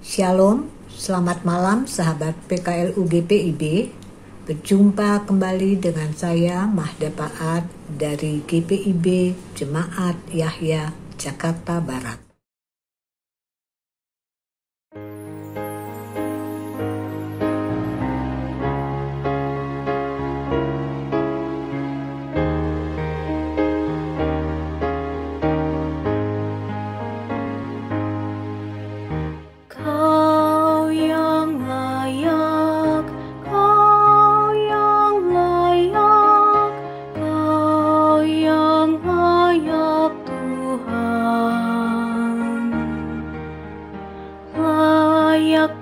Shalom, selamat malam sahabat PKLU GPIB. Berjumpa kembali dengan saya Mahda Paat dari GPIB Jemaat Yahya Jakarta Barat.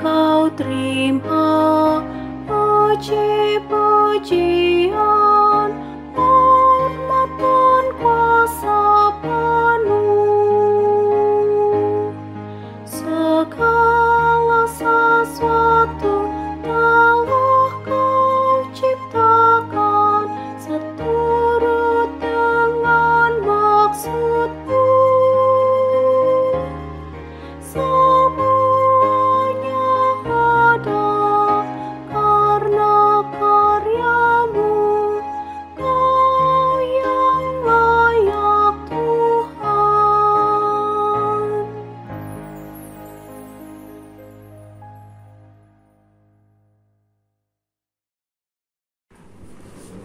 Kau terima puji-pujian, hormat dan kuasa penuh. Segala sesuatu telah Kau ciptakan seturut dengan maksud-Mu.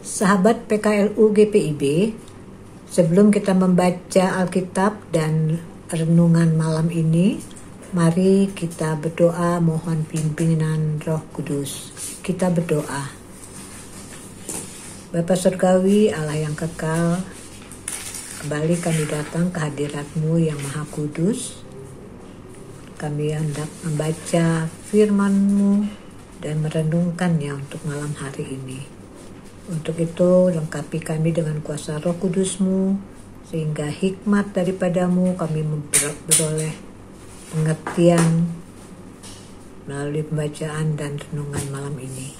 Sahabat PKLU GPIB, sebelum kita membaca Alkitab dan renungan malam ini, mari kita berdoa mohon pimpinan Roh Kudus. Kita berdoa. Bapa Surgawi, Allah yang kekal, kembali kami datang ke hadirat-Mu yang Maha Kudus. Kami hendak membaca firman-Mu dan merenungkannya untuk malam hari ini. Untuk itu lengkapi kami dengan kuasa Roh Kudus-Mu, sehingga hikmat daripada-Mu kami memperoleh pengertian melalui pembacaan dan renungan malam ini.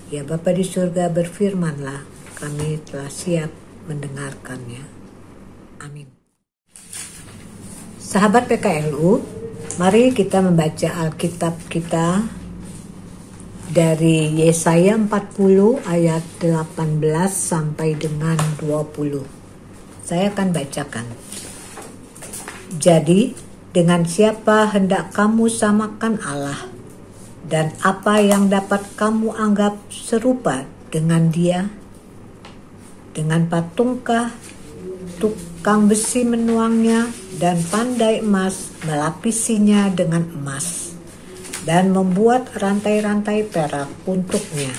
Ya Bapa di surga, berfirmanlah, kami telah siap mendengarkannya. Amin. Sahabat PKLU, mari kita membaca Alkitab kita dari Yesaya 40 ayat 18 sampai dengan 20. Saya akan bacakan. Jadi, dengan siapa hendak kamu samakan Allah? Dan apa yang dapat kamu anggap serupa dengan Dia? Dengan patungkah tukang besi menuangnya dan pandai emas melapisinya dengan emas, dan membuat rantai-rantai perak untuknya.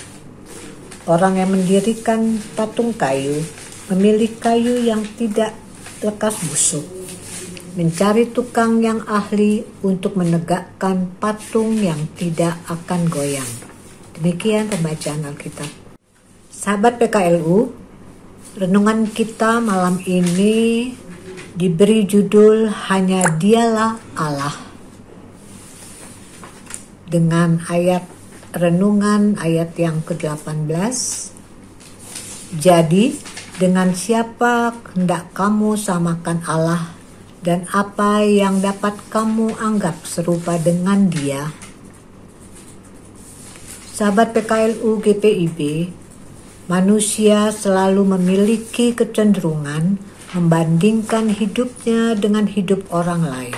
Orang yang mendirikan patung kayu memilih kayu yang tidak lekas busuk, mencari tukang yang ahli untuk menegakkan patung yang tidak akan goyang. Demikian pembacaan Alkitab. Sahabat PKLU, renungan kita malam ini diberi judul Hanya Dialah Allah, dengan ayat renungan ayat yang ke-18. Jadi, dengan siapa hendak kamu samakan Allah, dan apa yang dapat kamu anggap serupa dengan Dia? Sahabat PKLU GPIB, manusia selalu memiliki kecenderungan membandingkan hidupnya dengan hidup orang lain.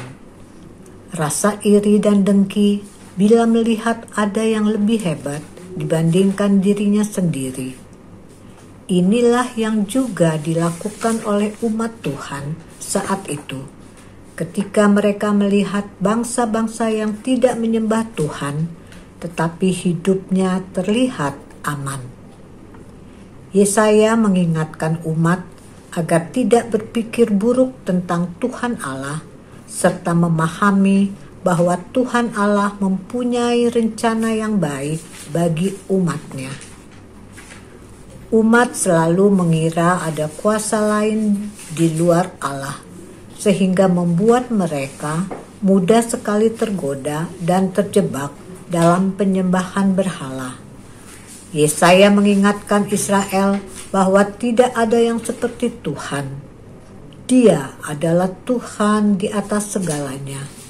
Rasa iri dan dengki bila melihat ada yang lebih hebat dibandingkan dirinya sendiri. Inilah yang juga dilakukan oleh umat Tuhan saat itu, ketika mereka melihat bangsa-bangsa yang tidak menyembah Tuhan, tetapi hidupnya terlihat aman. Yesaya mengingatkan umat agar tidak berpikir buruk tentang Tuhan Allah, serta memahami bahwa Tuhan Allah mempunyai rencana yang baik bagi umatnya. Umat selalu mengira ada kuasa lain di luar Allah, sehingga membuat mereka mudah sekali tergoda dan terjebak dalam penyembahan berhala. Yesaya mengingatkan Israel bahwa tidak ada yang seperti Tuhan. Dia adalah Tuhan di atas segalanya.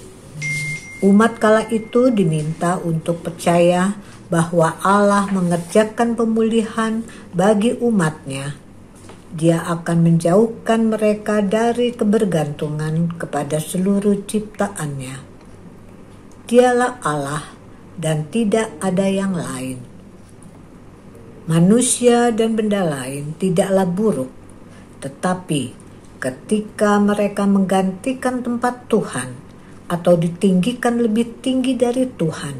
Umat kala itu diminta untuk percaya bahwa Allah mengerjakan pemulihan bagi umatnya. Dia akan menjauhkan mereka dari kebergantungan kepada seluruh ciptaannya. Dialah Allah dan tidak ada yang lain. Manusia dan benda lain tidaklah buruk, tetapi ketika mereka menggantikan tempat Tuhan atau ditinggikan lebih tinggi dari Tuhan,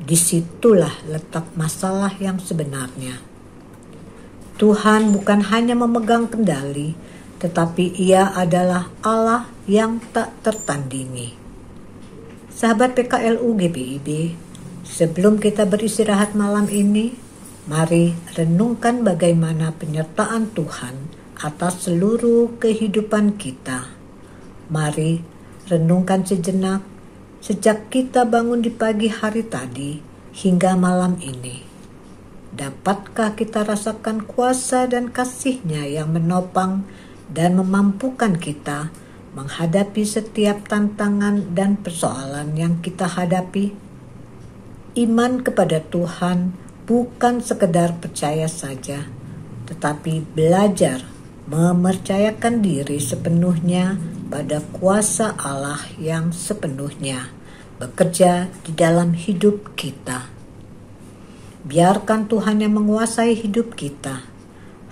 disitulah letak masalah yang sebenarnya. Tuhan bukan hanya memegang kendali, tetapi Ia adalah Allah yang tak tertandingi. Sahabat PKLU GPIB, sebelum kita beristirahat malam ini, mari renungkan bagaimana penyertaan Tuhan atas seluruh kehidupan kita. Mari renungkan sejenak sejak kita bangun di pagi hari tadi hingga malam ini. Dapatkah kita rasakan kuasa dan kasih-Nya yang menopang dan memampukan kita menghadapi setiap tantangan dan persoalan yang kita hadapi? Iman kepada Tuhan bukan sekedar percaya saja, tetapi belajar mempercayakan diri sepenuhnya pada kuasa Allah yang sepenuhnya bekerja di dalam hidup kita. Biarkan Tuhan yang menguasai hidup kita.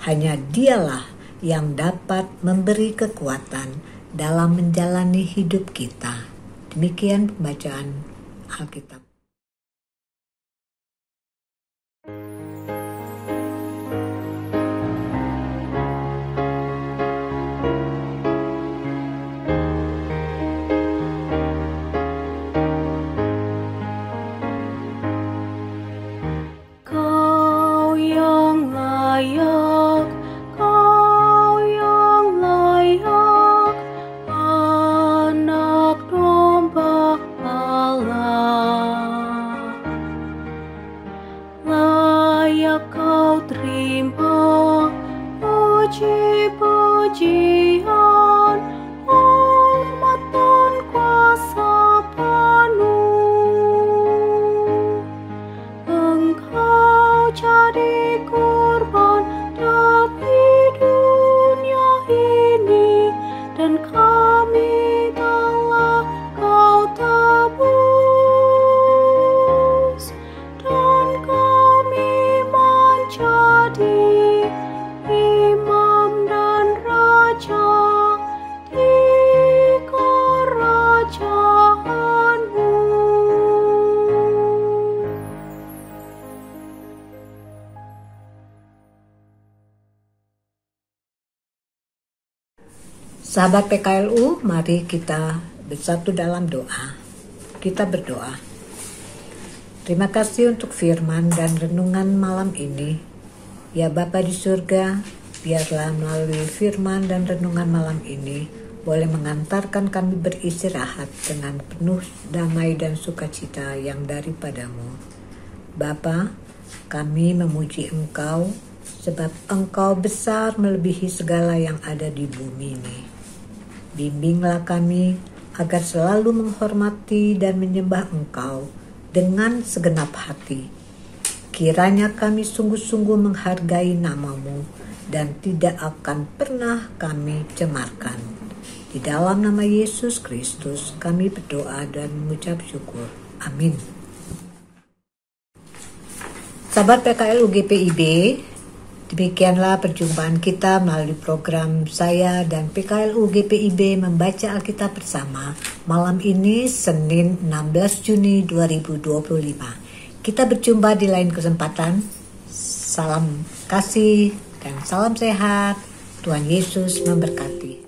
Hanya Dialah yang dapat memberi kekuatan dalam menjalani hidup kita. Demikian pembacaan Alkitab. Sahabat PKLU, mari kita bersatu dalam doa. Kita berdoa. Terima kasih untuk firman dan renungan malam ini. Ya Bapa di surga, biarlah melalui firman dan renungan malam ini boleh mengantarkan kami beristirahat dengan penuh damai dan sukacita yang daripadamu. Bapa, kami memuji Engkau sebab Engkau besar melebihi segala yang ada di bumi ini. Bimbinglah kami agar selalu menghormati dan menyembah Engkau dengan segenap hati. Kiranya kami sungguh-sungguh menghargai nama-Mu dan tidak akan pernah kami cemarkan. Di dalam nama Yesus Kristus kami berdoa dan mengucap syukur. Amin. Sahabat PKL UGPIB, demikianlah perjumpaan kita melalui program saya dan PKLU GPIB membaca Alkitab bersama malam ini Senin 16 Juni 2025. Kita berjumpa di lain kesempatan. Salam kasih dan salam sehat. Tuhan Yesus memberkati.